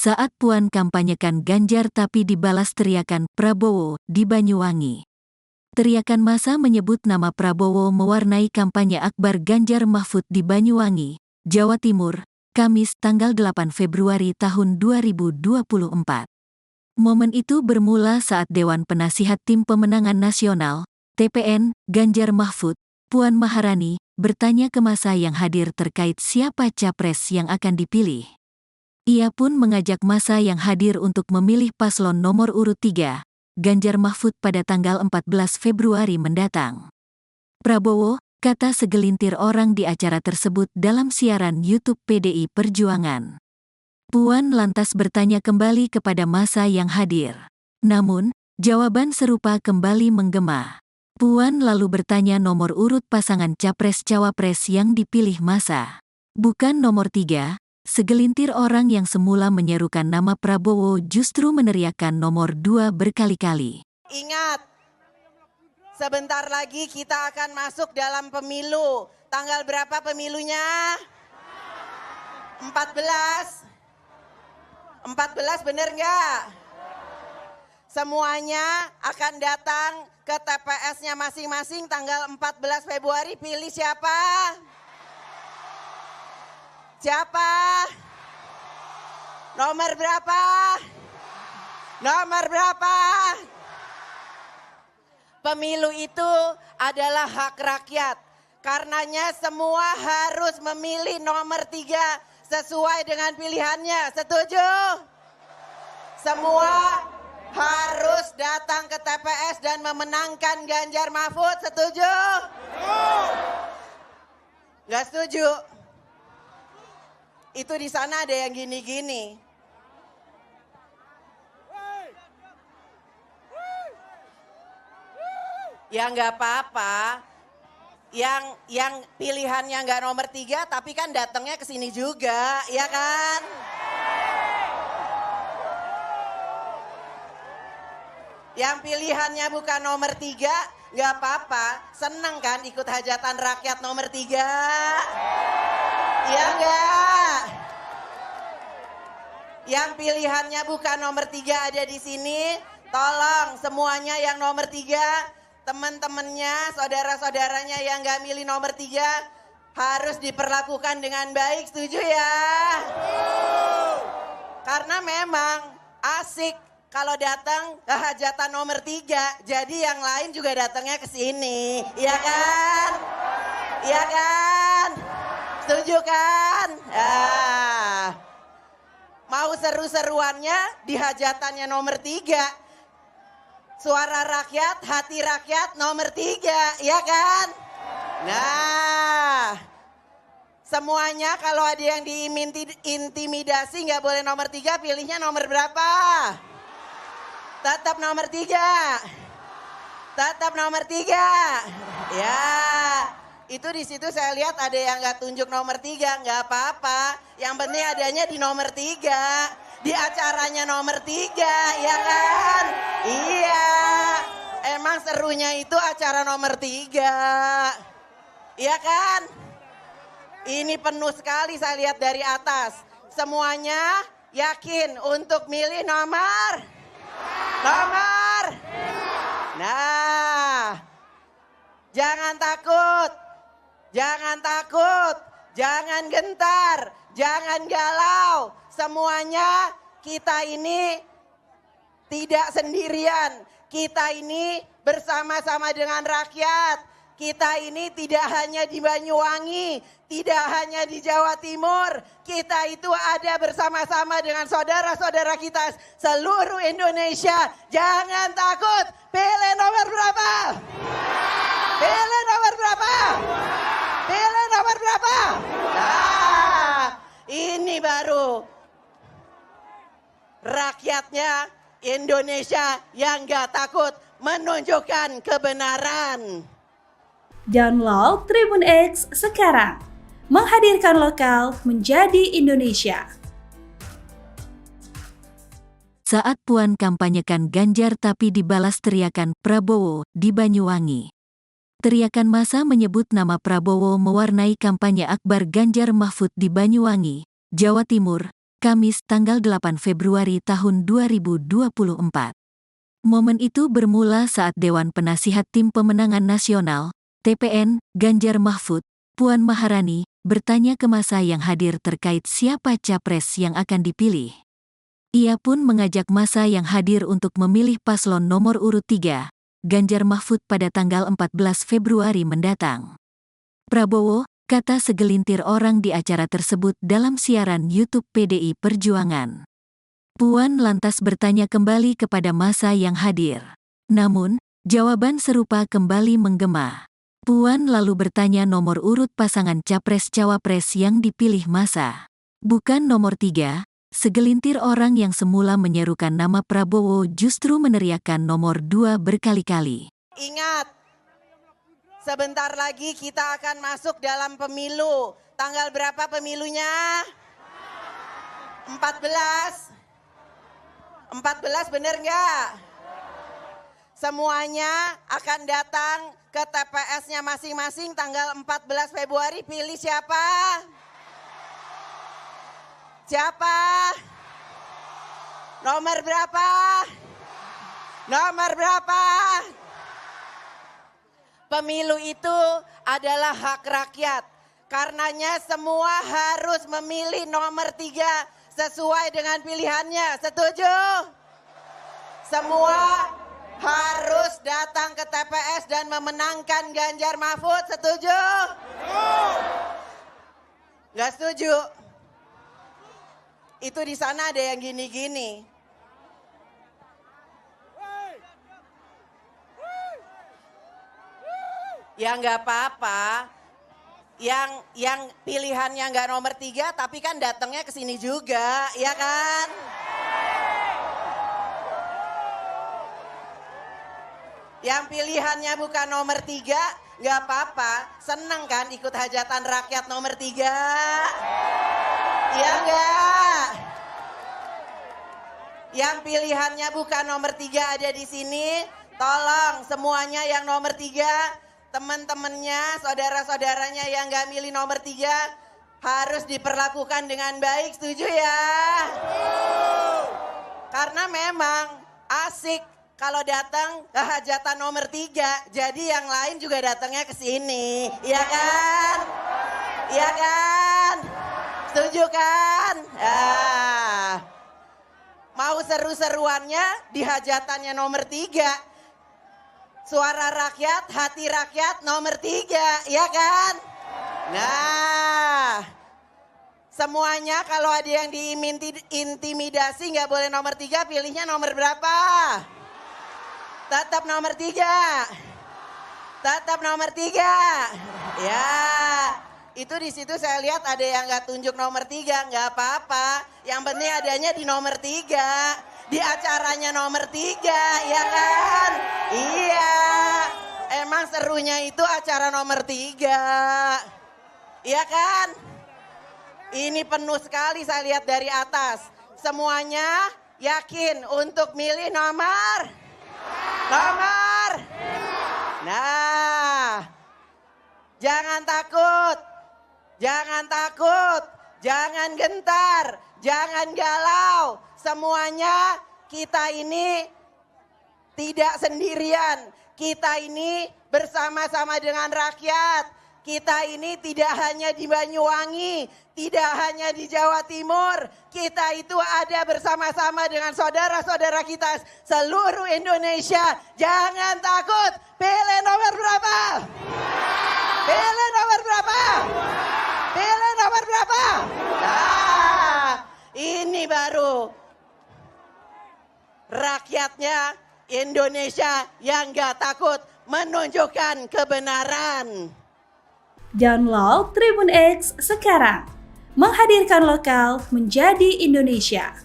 Saat Puan kampanyekan Ganjar tapi dibalas teriakan Prabowo di Banyuwangi. Teriakan massa menyebut nama Prabowo mewarnai kampanye akbar Ganjar Mahfud di Banyuwangi, Jawa Timur, Kamis tanggal 8 Februari tahun 2024. Momen itu bermula saat Dewan Penasihat Tim Pemenangan Nasional, TPN, Ganjar Mahfud, Puan Maharani, bertanya ke massa yang hadir terkait siapa capres yang akan dipilih. Ia pun mengajak massa yang hadir untuk memilih paslon nomor urut 3, Ganjar Mahfud pada tanggal 14 Februari mendatang. Prabowo, kata segelintir orang di acara tersebut dalam siaran YouTube PDI Perjuangan. Puan lantas bertanya kembali kepada massa yang hadir. Namun, jawaban serupa kembali menggema. Puan lalu bertanya nomor urut pasangan capres-cawapres yang dipilih massa. Bukan nomor 3, segelintir orang yang semula menyerukan nama Prabowo justru meneriakkan nomor 2 berkali-kali. Ingat, sebentar lagi kita akan masuk dalam pemilu. Tanggal berapa pemilunya? 14. 14 bener nggak? Semuanya akan datang ke TPS-nya masing-masing tanggal 14 Februari. Pilih siapa? Siapa? Nomor berapa? Nomor berapa? Pemilu itu adalah hak rakyat. Karenanya semua harus memilih nomor 3 sesuai dengan pilihannya. Setuju? Semua harus datang ke TPS dan memenangkan Ganjar Mahfud. Setuju? Gak setuju? Itu di sana ada yang gini-gini. Ya nggak apa-apa. Yang pilihannya nggak nomor 3 tapi kan datangnya ke sini juga, ya kan? Yang pilihannya bukan nomor 3 nggak apa-apa, seneng kan ikut hajatan rakyat nomor 3? Iya nggak? Yang pilihannya bukan nomor 3 ada di sini, tolong semuanya yang nomor 3, teman-temannya, saudara-saudaranya yang gak milih nomor 3 harus diperlakukan dengan baik, setuju ya? Karena memang asik kalau datang ke hajatan nomor 3, jadi yang lain juga datangnya ke sini, iya kan? Iya kan? Setuju kan? Mau seru-seruannya di hajatannya nomor 3. Suara rakyat, hati rakyat nomor 3, ya kan? Nah, semuanya kalau ada yang diintimidasi nggak boleh nomor 3, pilihnya nomor berapa? Tetap nomor 3. Tetap nomor 3. Ya, itu di situ saya lihat ada yang nggak tunjuk nomor 3, nggak apa-apa. Yang penting adanya di nomor 3. Di acaranya nomor 3, ya kan? Iya, emang serunya itu acara nomor 3. Iya kan? Ini penuh sekali saya lihat dari atas. Semuanya yakin untuk milih nomor? Nomor? Nah, jangan takut. Jangan takut. Jangan gentar. Jangan galau. Semuanya kita ini tidak sendirian. Kita ini bersama-sama dengan rakyat. Kita ini tidak hanya di Banyuwangi, tidak hanya di Jawa Timur. Kita itu ada bersama-sama dengan saudara-saudara kita seluruh Indonesia. Jangan takut. Pilih nomor berapa? Pilih nomor berapa? Pilih nomor berapa? Nah, ini baru rakyatnya Indonesia yang gak takut menunjukkan kebenaran. Download Tribun X sekarang, menghadirkan lokal menjadi Indonesia. Saat Puan kampanyekan Ganjar tapi dibalas teriakan Prabowo di Banyuwangi. Teriakan massa menyebut nama Prabowo mewarnai kampanye akbar Ganjar Mahfud di Banyuwangi, Jawa Timur, Kamis tanggal 8 Februari tahun 2024. Momen itu bermula saat Dewan Penasihat Tim Pemenangan Nasional, TPN, Ganjar Mahfud, Puan Maharani, bertanya ke massa yang hadir terkait siapa capres yang akan dipilih. Ia pun mengajak massa yang hadir untuk memilih paslon nomor urut 3, Ganjar Mahfud pada tanggal 14 Februari mendatang. Prabowo, kata segelintir orang di acara tersebut dalam siaran YouTube PDI Perjuangan. Puan lantas bertanya kembali kepada massa yang hadir. Namun, jawaban serupa kembali menggema. Puan lalu bertanya nomor urut pasangan capres-cawapres yang dipilih massa. Bukan nomor 3, segelintir orang yang semula menyerukan nama Prabowo justru meneriakkan nomor 2 berkali-kali. Ingat, sebentar lagi kita akan masuk dalam pemilu. Tanggal berapa pemilunya? 14. 14 bener nggak? Semuanya akan datang ke TPS-nya masing-masing tanggal 14 Februari. Pilih siapa? Siapa? Nomor berapa? Nomor berapa? Pemilu itu adalah hak rakyat. Karenanya semua harus memilih nomor 3 sesuai dengan pilihannya. Setuju? Semua harus datang ke TPS dan memenangkan Ganjar Mahfud. Setuju? Nggak setuju? Itu di sana ada yang gini-gini. Ya nggak apa-apa. Yang pilihannya nggak nomor 3 tapi kan datangnya ke sini juga, ya kan? Yang pilihannya bukan nomor 3 nggak apa-apa, seneng kan ikut hajatan rakyat nomor 3? Iya nggak? Yang pilihannya bukan nomor 3 ada di sini, tolong semuanya yang nomor 3. Teman-temannya, saudara-saudaranya yang gak milih nomor 3 harus diperlakukan dengan baik, setuju ya? Karena memang asik kalau datang ke hajatan nomor 3, jadi yang lain juga datangnya ke sini, iya kan? Iya kan? Setuju kan? Mau seru-seruannya di hajatannya nomor 3. Suara rakyat, hati rakyat nomor 3, ya kan? Nah, semuanya kalau ada yang diintimidasi nggak boleh nomor 3, pilihnya nomor berapa? Tetap nomor 3. Tetap nomor 3. Ya, itu di situ saya lihat ada yang nggak tunjuk nomor 3, nggak apa-apa. Yang penting adanya di nomor 3. Di acaranya nomor 3, ya kan? Iya, emang serunya itu acara nomor 3, iya kan? Ini penuh sekali saya lihat dari atas. Semuanya yakin untuk milih nomor? Nah, jangan takut, jangan gentar, jangan galau. Semuanya kita ini tidak sendirian. Kita ini bersama-sama dengan rakyat. Kita ini tidak hanya di Banyuwangi, tidak hanya di Jawa Timur. Kita itu ada bersama-sama dengan saudara-saudara kita seluruh Indonesia. Jangan takut. Pilih nomor berapa? Pilih nomor berapa? Pilih nomor berapa? Nah, ini baru rakyatnya Indonesia yang gak takut menunjukkan kebenaran. Download Tribun X sekarang, menghadirkan lokal menjadi Indonesia.